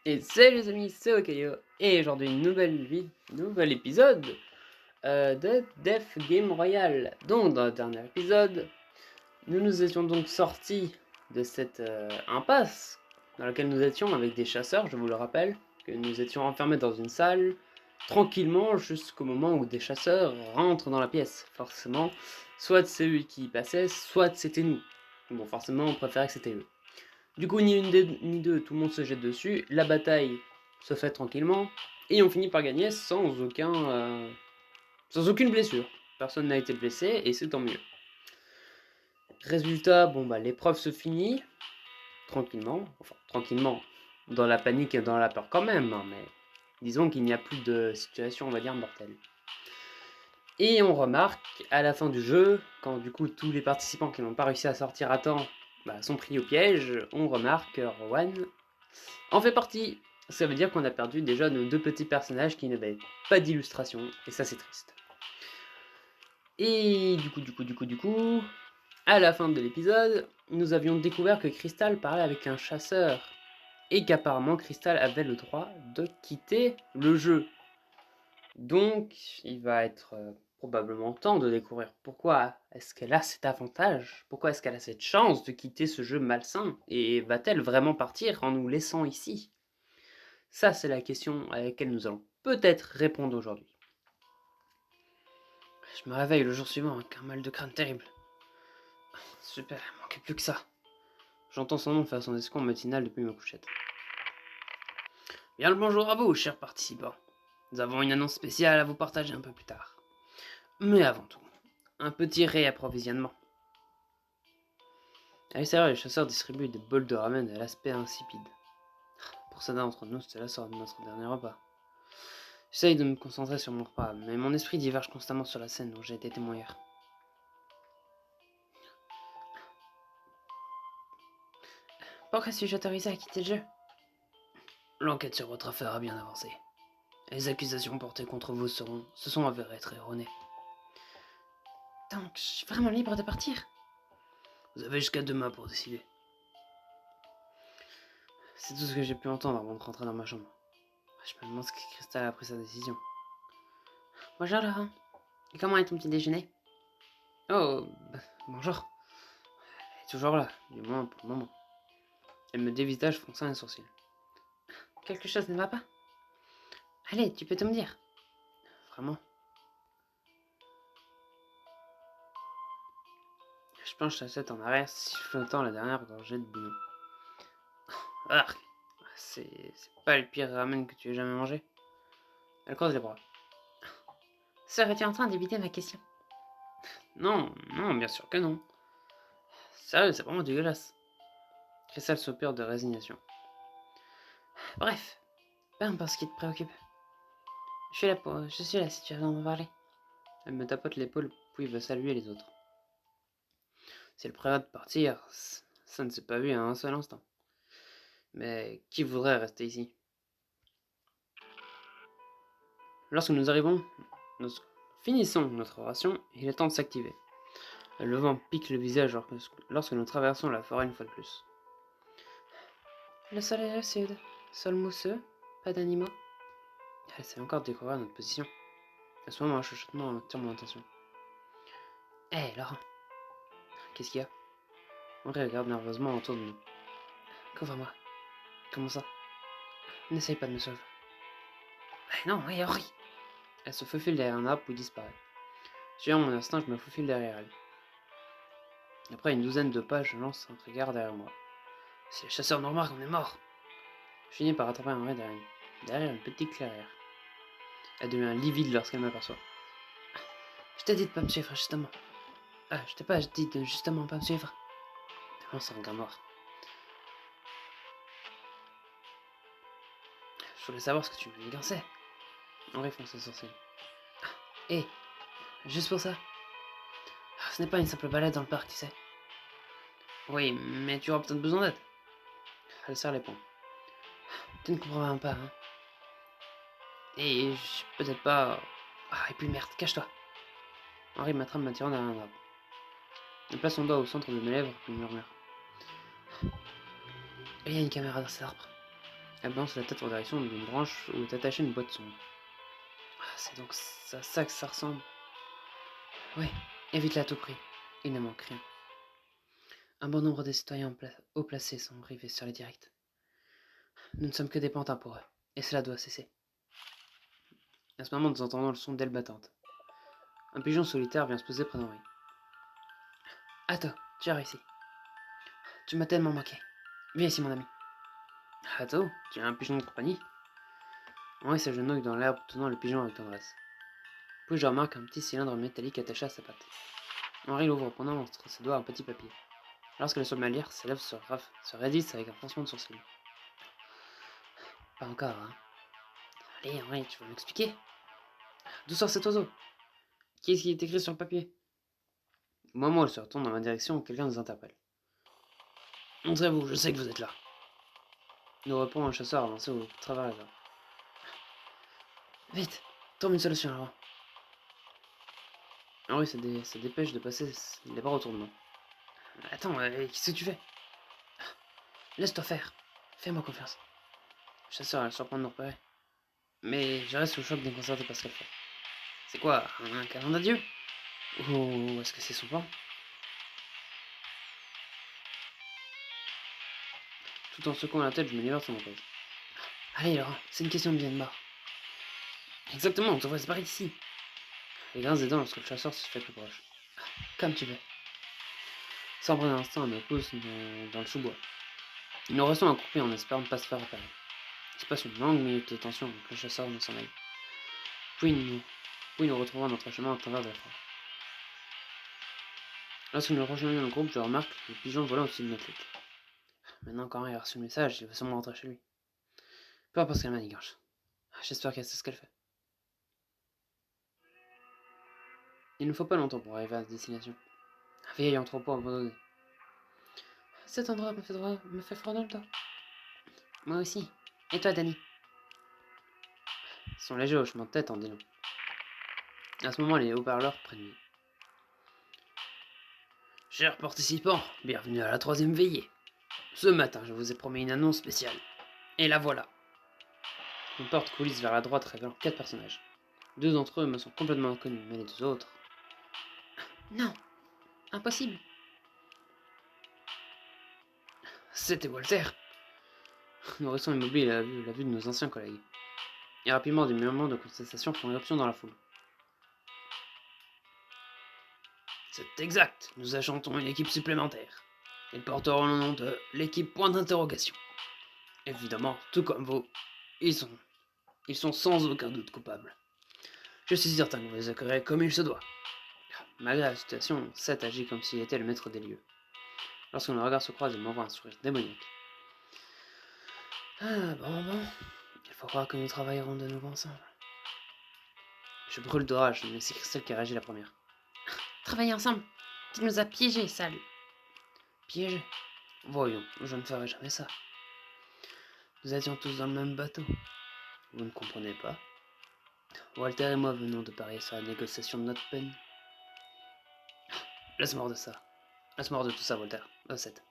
Et salut les amis, c'est Okayo, et aujourd'hui nouvel épisode de Def Game Royale. Donc dans le dernier épisode, nous nous étions donc sortis de cette impasse dans laquelle nous étions avec des chasseurs, je vous le rappelle, que nous étions enfermés dans une salle, tranquillement jusqu'au moment où des chasseurs rentrent dans la pièce. Forcément, soit c'est eux qui y passaient, soit c'était nous. Bon, forcément, on préférait que c'était eux. Du coup, ni une ni deux, tout le monde se jette dessus, la bataille se fait tranquillement, et on finit par gagner sans aucune blessure. Personne n'a été blessé, et c'est tant mieux. Résultat, bon bah l'épreuve se finit, tranquillement, dans la panique et dans la peur quand même, hein, mais disons qu'il n'y a plus de situation, on va dire, mortelle. Et on remarque, à la fin du jeu, quand du coup tous les participants qui n'ont pas réussi à sortir à temps sont pris au piège, on remarque que Rowan en fait partie. Ça veut dire qu'on a perdu déjà nos deux petits personnages qui n'avaient pas d'illustration, et ça c'est triste. Et du coup, à la fin de l'épisode, nous avions découvert que Crystal parlait avec un chasseur, et qu'apparemment Crystal avait le droit de quitter le jeu. Donc, il va être probablement temps de découvrir pourquoi est-ce qu'elle a cet avantage, pourquoi est-ce qu'elle a cette chance de quitter ce jeu malsain, et va-t-elle vraiment partir en nous laissant ici? Ça, c'est la question à laquelle nous allons peut-être répondre aujourd'hui. Je me réveille le jour suivant avec un mal de crâne terrible. Super, il manquait plus que ça. J'entends son nom faire son discours matinal depuis ma couchette. Bien le bonjour à vous, chers participants. Nous avons une annonce spéciale à vous partager un peu plus tard. Mais avant tout, un petit réapprovisionnement. À l'extérieur, les chasseurs distribuent des bols de ramen à l'aspect insipide. Pour certains d'entre nous, c'était la sorte de notre dernier repas. J'essaye de me concentrer sur mon repas, mais mon esprit diverge constamment sur la scène dont j'ai été témoin hier. Pourquoi suis-je autorisé à quitter le jeu? L'enquête sur votre affaire a bien avancé. Les accusations portées contre vous se sont avérées être erronées. Donc, je suis vraiment libre de partir? Vous avez jusqu'à demain pour décider. C'est tout ce que j'ai pu entendre avant de rentrer dans ma chambre. Je me demande ce que Crystal a pris sa décision. Bonjour Laurent. Et comment est ton petit déjeuner? Oh, bonjour. Elle est toujours là, du moins pour le moment. Elle me dévisage fronçant un sourcil. Quelque chose ne va pas? Allez, tu peux tout me dire. Vraiment? Je penche sa tête en arrière, sifflotant la dernière gorgée de bouillon. Ah, c'est pas le pire ramen que tu aies jamais mangé? Elle croise les bras. Serais-tu en train d'éviter ma question? Non, non, bien sûr que non. Sérieux, c'est vraiment dégueulasse. Crystal soupire de résignation. Bref, peu importe ce qui te préoccupe. Je suis là si tu as besoin d'en parler. Elle me tapote l'épaule, puis va saluer les autres. Si elle prévoit de partir, ça ne s'est pas vu à un seul instant. Mais qui voudrait rester ici? Lorsque nous finissons notre ration, il est temps de s'activer. Le vent pique le visage lorsque nous traversons la forêt une fois de plus. Le soleil est au sud, sol mousseux, pas d'animaux. Elle essaie encore de découvrir notre position. À ce moment, un chuchotement attire mon attention. Hé, Laurent, qu'est-ce qu'il y a? Henri regarde nerveusement autour de nous. Couvre-moi. Comment ça? N'essaye pas de me sauver. Non, oui, Henri. Elle se faufile derrière un arbre puis disparaît. Suivant mon instinct, je me faufile derrière elle. Après une douzaine de pas, je lance un regard derrière moi. C'est le chasseur noir qu'on est mort. Je finis par attraper Henri derrière une petite clairière. Elle devient livide lorsqu'elle m'aperçoit. Je t'ai dit de pas me suivre, justement. Je t'ai pas dit de justement pas me suivre. Elle lance un regard noir. Je voulais savoir ce que tu me dégansais. Henri fronce ses sourcils. Hé, juste pour ça. Ce n'est pas une simple balade dans le parc, tu sais. Oui, mais tu auras peut-être besoin d'aide. Elle serre les poings. Tu ne comprends pas, hein. Et peut-être pas... et puis merde, cache-toi. Henri m'attrape m'attirant derrière un arbre. Il place son doigt au centre de mes lèvres, puis murmure. Il y a une caméra dans cet arbre. Elle balance la tête en direction d'une branche où est attachée une boîte sombre. Ah, c'est donc ça que ça ressemble. Oui, évite-la à tout prix. Il ne manque rien. Un bon nombre de citoyens haut placés sont rivés sur les directs. Nous ne sommes que des pantins pour eux, et cela doit cesser. À ce moment, nous entendons le son d'ailes battantes. Un pigeon solitaire vient se poser près d'Henri. Atto, tu as réussi. Tu m'as tellement manqué. Viens ici, mon ami. Atto, tu es un pigeon de compagnie? Henri s'agenouille dans l'herbe, tenant le pigeon avec tendresse. Puis je remarque un petit cylindre métallique attaché à sa patte. Henri l'ouvre, prenant entre ses doigts un petit papier. Lorsque le sommelier s'élève se raidisse avec un froncement de sourcil. Pas encore, hein. Allez, Henri, tu vas m'expliquer? D'où sort cet oiseau? Qu'est-ce qui est écrit sur le papier? Au moment où elle se retourne dans ma direction, quelqu'un nous interpelle. Montrez-vous, je sais que vous êtes là. Nous répond un chasseur avancé au travers les arbres. Vite, trouve une solution alors. Henri se dépêche de passer les bras autour de moi. Attends, qu'est-ce que tu fais? Laisse-toi faire. Fais-moi confiance. Le chasseur a le surprendre de nous repérer. Mais je reste sous le choc déconcerté par ce qu'elle fait. C'est quoi, un câlin d'adieu? Ou est-ce que c'est son plan? Tout en secouant la tête, je me libère de son emprise. Allez, Laurent, c'est une question de bien de mort. Exactement, on devrait se barrer d'ici. Elle grince des dents lorsque le chasseur se fait plus proche. Comme tu veux. Sans prendre un instant, elle me pousse dans le sous-bois. Nous restons accroupis en espérant ne pas se faire repérer. Il se passe une longue minute de tension avec le chasseur dans son œil. Puis nous retrouvons notre chemin au travers de la forêt. Lorsque nous rejoignons le groupe, je remarque le pigeon volant au-dessus de notre lutte. Maintenant quand il a reçu le message, il va sûrement rentrer chez lui. Peu importe ce qu'elle manigance. J'espère qu'elle sait ce qu'elle fait. Il ne faut pas longtemps pour arriver à destination. Un vieil entrepôt abandonné. Cet endroit me fait froid dans le dos. Moi aussi. Et toi, Danny? Son léger hochement de tête en dit long. À ce moment, les haut-parleurs prennent vie. Chers participants, bienvenue à la 3e veillée. Ce matin, je vous ai promis une annonce spéciale. Et la voilà. Une porte coulisse vers la droite révélant 4 personnages. 2 d'entre eux me sont complètement inconnus, mais les 2 autres... Non, impossible. C'était Walter. Nous restons immobiles à la vue de nos anciens collègues. Et rapidement, des murmures de contestation font éruption dans la foule. C'est exact, nous achantons une équipe supplémentaire. Ils porteront le nom de l'équipe point d'interrogation. Évidemment, tout comme vous, ils sont sans aucun doute coupables. Je suis certain que vous les accueillerez comme il se doit. Malgré la situation, Seth agit comme s'il était le maître des lieux. Lorsque nos regards se croisent, il m'envoie un sourire démoniaque. Ah bon, il faut croire que nous travaillerons de nouveau ensemble. Je brûle de rage, mais c'est Christelle qui a réagi la première. Travailler ensemble? Tu nous as piégés, sale. Piégés? Voyons, je ne ferai jamais ça. Nous étions tous dans le même bateau. Vous ne comprenez pas? Walter et moi venons de parier sur la négociation de notre peine. Laisse-moi hors de ça. Laisse-moi hors de tout ça, Walter. Seth.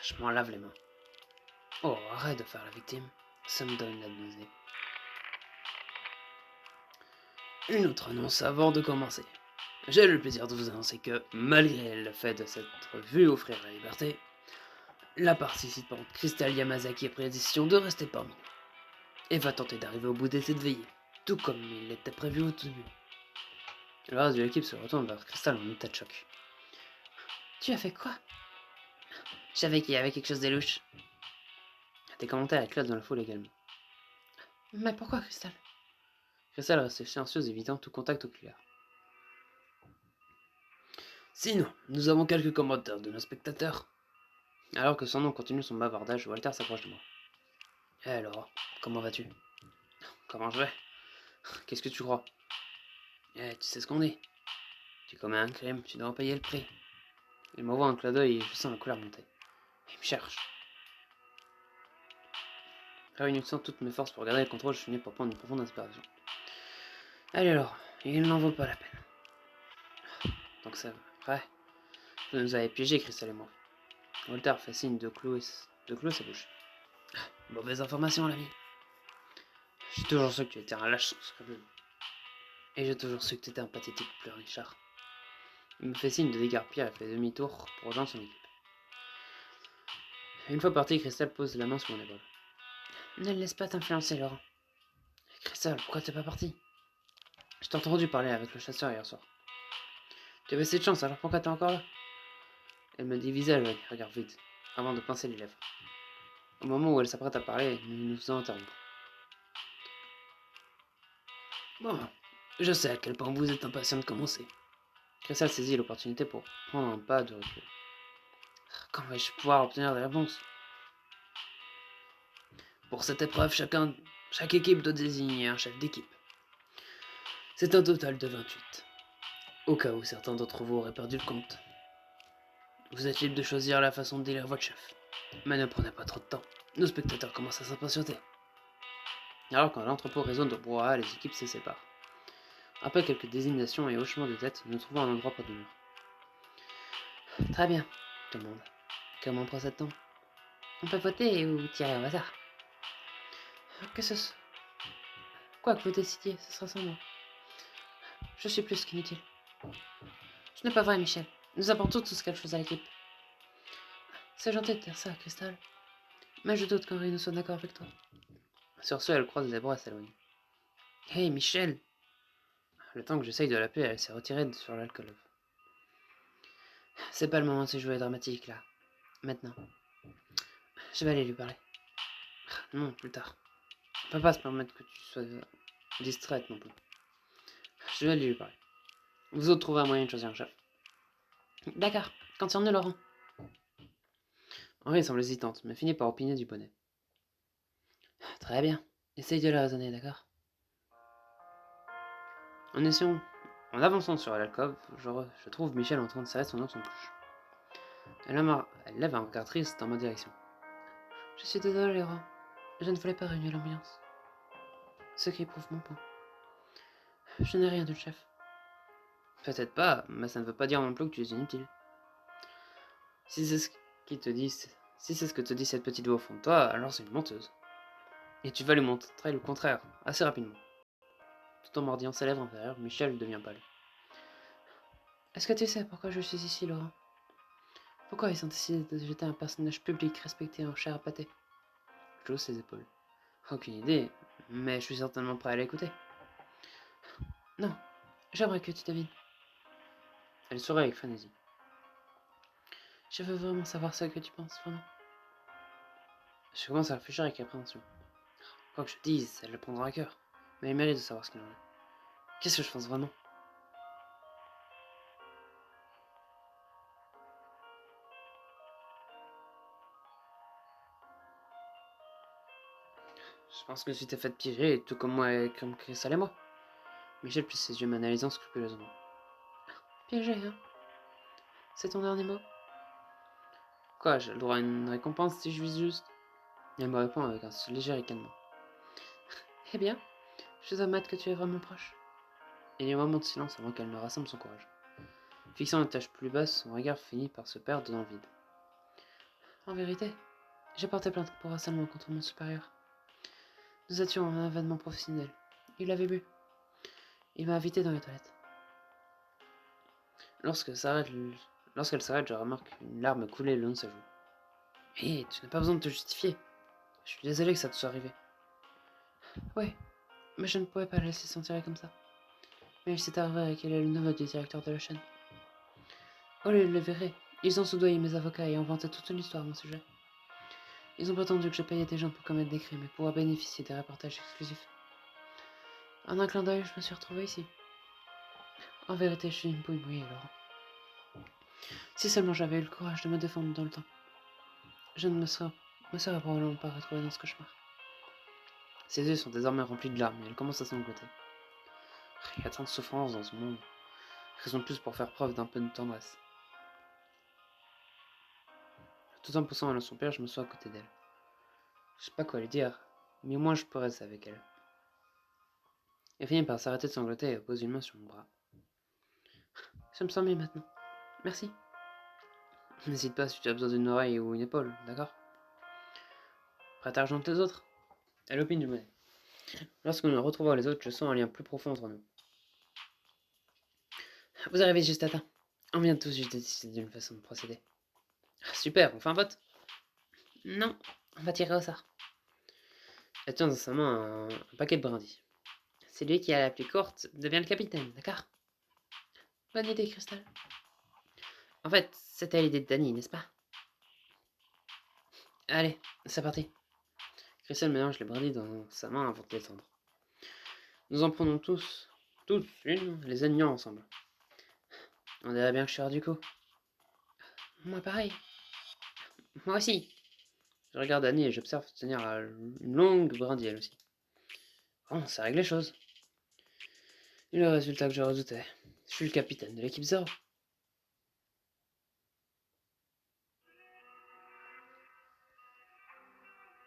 Je m'en lave les mains. Oh, arrête de faire la victime. Ça me donne la nausée. Une autre annonce avant de commencer. J'ai le plaisir de vous annoncer que, malgré le fait de s'être vu offrir la liberté, la participante Crystal Yamazaki a pris la décision de rester parmi nous. Et va tenter d'arriver au bout de cette veillée, tout comme il était prévu au début. Le reste de l'équipe se retourne vers Crystal en état de choc. Tu as fait quoi? Je savais qu'il y avait quelque chose de louche. Des commentaires éclatent dans la foule également. Mais pourquoi, Crystal? Crystal reste silencieuse, évitant tout contact oculaire. Sinon, nous avons quelques commentaires de nos spectateurs. Alors que son nom continue son bavardage, Walter s'approche de moi. Eh alors, comment vas-tu? Comment je vais? Qu'est-ce que tu crois? Tu sais ce qu'on dit. Tu commets un crime, tu dois en payer le prix. Il m'envoie un clin d'œil et je sens la colère monter. Il me cherche. Réunissant toutes mes forces pour garder le contrôle, je finis par prendre une profonde inspiration. Allez alors, il n'en vaut pas la peine. Donc c'est vrai. Vous nous avez piégés, Crystal et moi. Walter fait signe de clouer sa bouche. Mauvaise information, l'ami. J'ai toujours su que tu étais un lâche sans scrupule. Et j'ai toujours su que tu étais un pathétique pleurnichard. Il me fait signe de dégarpir et fait demi-tour pour rejoindre son équipe. Une fois parti, Crystal pose la main sur mon épaule. Ne le laisse pas t'influencer, Laurent. Crystal, pourquoi t'es pas parti? Je t'ai entendu parler avec le chasseur hier soir. Tu avais cette chance, alors pourquoi t'es encore là? Elle me dévisage avec un regard vide, avant de pincer les lèvres. Au moment où elle s'apprête à parler, nous nous faisons interrompre. Bon, je sais à quel point vous êtes impatient de commencer. Crystal saisit l'opportunité pour prendre un pas de recul. Quand vais-je pouvoir obtenir des réponses? Pour cette épreuve, chaque équipe doit désigner un chef d'équipe. C'est un total de 28. Au cas où certains d'entre vous auraient perdu le compte. Vous êtes libre de choisir la façon de délire votre chef. Mais ne prenez pas trop de temps. Nos spectateurs commencent à s'impatienter. Alors quand l'entrepôt résonne de brouhaha, les équipes se séparent. Après quelques désignations et hochements de tête, nous trouvons un endroit près du mur. Très bien, tout le monde. Comment procède-t-on? On peut voter ou tirer au hasard. Que ce soit. Quoi que vous décidiez, ce sera sans moi. Je suis plus qu'inutile. Ce n'est pas vrai, Michel. Nous apportons tous quelque chose à l'équipe. C'est gentil de dire ça, Cristal. Mais je doute qu'Henri ne soit d'accord avec toi. Sur ce, elle croise les bras et s'éloigne. Hey, Michel! Le temps que j'essaye de l'appeler, elle s'est retirée sur l'alcool. C'est pas le moment de se jouer dramatique, là. Maintenant. Je vais aller lui parler. Non, plus tard. On peut pas se permettre que tu sois distraite non plus. Je vais aller lui parler. Vous autres trouvez un moyen de choisir un chef. D'accord. Continue, Laurent. Henri semble hésitante, mais finit par opiner du bonnet. Très bien. Essaye de la raisonner, d'accord? En avançant sur l'alcôve, je trouve Michel en train de serrer son oncle en couche. Elle lève un regard triste dans ma direction. Je suis désolée, Laurent. Je ne voulais pas réunir l'ambiance. Ce qui prouve mon point. Je n'ai rien de chef. Peut-être pas, mais ça ne veut pas dire non plus que tu es inutile. Si c'est ce que te dit cette petite voix au fond de toi, alors c'est une menteuse. Et tu vas lui montrer le contraire, assez rapidement. Tout en mordillant ses lèvres inférieures, Michel devient pâle. Est-ce que tu sais pourquoi je suis ici, Laurent? Pourquoi ils ont décidé de jeter un personnage public respecté en chair à pâté? Je hausse ses épaules. Aucune idée, mais je suis certainement prêt à l'écouter. Non, j'aimerais que tu devines. Elle sourit avec frénésie. Je veux vraiment savoir ce que tu penses, vraiment. Je commence à réfléchir avec appréhension. Quoi que je dise, elle le prendra à cœur, mais elle mérite de savoir ce qu'il en est. Qu'est-ce que je pense vraiment? Je pense que tu t'es fait piéger, tout comme moi et comme Crystal et moi. Michel plisse ses yeux m'analysant scrupuleusement. Piégé, hein? C'est ton dernier mot? Quoi, j'ai le droit à une récompense si je vise juste? Elle me répond avec un léger ricanement. Eh bien, je dois admettre que tu es vraiment proche. Il y a un moment de silence avant qu'elle ne rassemble son courage. Fixant une tache plus basse, son regard finit par se perdre dans le vide. En vérité, j'ai porté plainte pour harcèlement contre mon supérieur. Nous étions à un événement professionnel. Il avait bu. Il m'a invité dans les toilettes. Lorsqu'elle s'arrête, je remarque une larme couler le long de sa joue. Hé, tu n'as pas besoin de te justifier. Je suis désolé que ça te soit arrivé. Ouais, mais je ne pouvais pas la laisser s'en tirer comme ça. Mais il s'est avéré qu'elle est le neveu du directeur de la chaîne. Au lieu de le verrer, ils ont soudoyé mes avocats et inventé toute une histoire à mon sujet. Ils ont prétendu que je payais des gens pour commettre des crimes et pouvoir bénéficier des reportages exclusifs. En un clin d'œil, je me suis retrouvé ici. En vérité, je suis une pouille mouillée, Laurent. Si seulement j'avais eu le courage de me défendre dans le temps, je ne me serais probablement pas retrouvé dans ce cauchemar. Ses yeux sont désormais remplis de larmes et elle commence à sangloter. Il y a tant de souffrance dans ce monde. Raison de plus pour faire preuve d'un peu de tendresse. Tout en poussant un soupir, je me sois à côté d'elle. Je sais pas quoi lui dire, mais au moins je peux rester avec elle. Elle finit par s'arrêter de sangloter et pose une main sur mon bras. Je me sens mieux maintenant. Merci. N'hésite pas si tu as besoin d'une oreille ou une épaule, d'accord? Prête à rejoindre les autres? Elle opine du monnaie. Lorsque nous retrouvons les autres, je sens un lien plus profond entre nous. Vous arrivez juste à temps. On vient tous juste de décider d'une façon de procéder. Ah, super, on fait un vote? Non, on va tirer au sort. Elle tient dans sa main un paquet de brindilles. Celui qui a la plus courte devient le capitaine, d'accord? Bonne idée, Crystal. En fait, c'était l'idée de Danny, n'est-ce pas? Allez, c'est parti. Crystal mélange les brindilles dans sa main avant de les tendre. Nous en prenons tous une, les alignant ensemble. On dirait bien que je suis hors du coup. Moi pareil. Moi aussi. Je regarde Annie et j'observe tenir une longue brindille elle aussi. Bon, ça règle les choses. Et le résultat que je redoutais. Je suis le capitaine de l'équipe 0.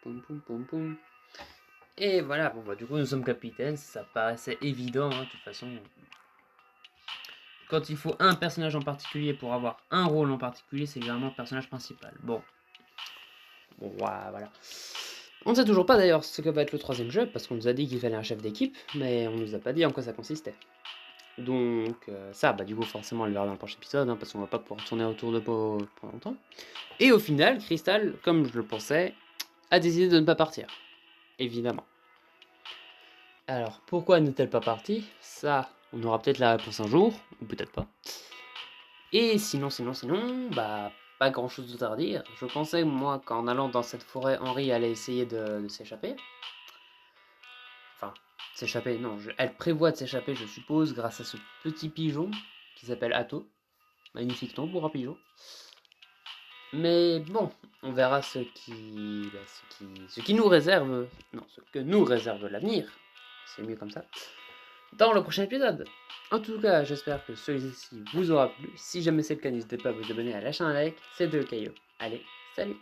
Poum poum poum poum. Et voilà, bon bah du coup nous sommes capitaines, ça paraissait évident, hein, de toute façon. Quand il faut un personnage en particulier pour avoir un rôle en particulier, c'est généralement le personnage principal. Bon, voilà. On ne sait toujours pas d'ailleurs ce que va être le troisième jeu, parce qu'on nous a dit qu'il fallait un chef d'équipe, mais on nous a pas dit en quoi ça consistait. Donc ça, bah du coup forcément on le verra dans le prochain épisode, hein, parce qu'on va pas pouvoir tourner autour de Beau pour longtemps. Et au final, Crystal, comme je le pensais, a décidé de ne pas partir. Évidemment. Alors, pourquoi n'est-elle pas partie? Ça, on aura peut-être la réponse un jour, ou peut-être pas. Et sinon, bah, pas grand-chose d'autre à dire. Je pensais, moi, qu'en allant dans cette forêt, Henri allait essayer de s'échapper. Enfin, s'échapper, non, elle prévoit de s'échapper, je suppose, grâce à ce petit pigeon qui s'appelle Atto. Magnifique nom pour un pigeon. Mais bon, on verra ce qui nous réserve, non, ce que nous réserve l'avenir. C'est mieux comme ça. Dans le prochain épisode. En tout cas, j'espère que celui-ci vous aura plu. Si jamais c'est le cas, n'hésitez pas à vous abonner, à lâcher un like. C'est de Caillou. Allez, salut!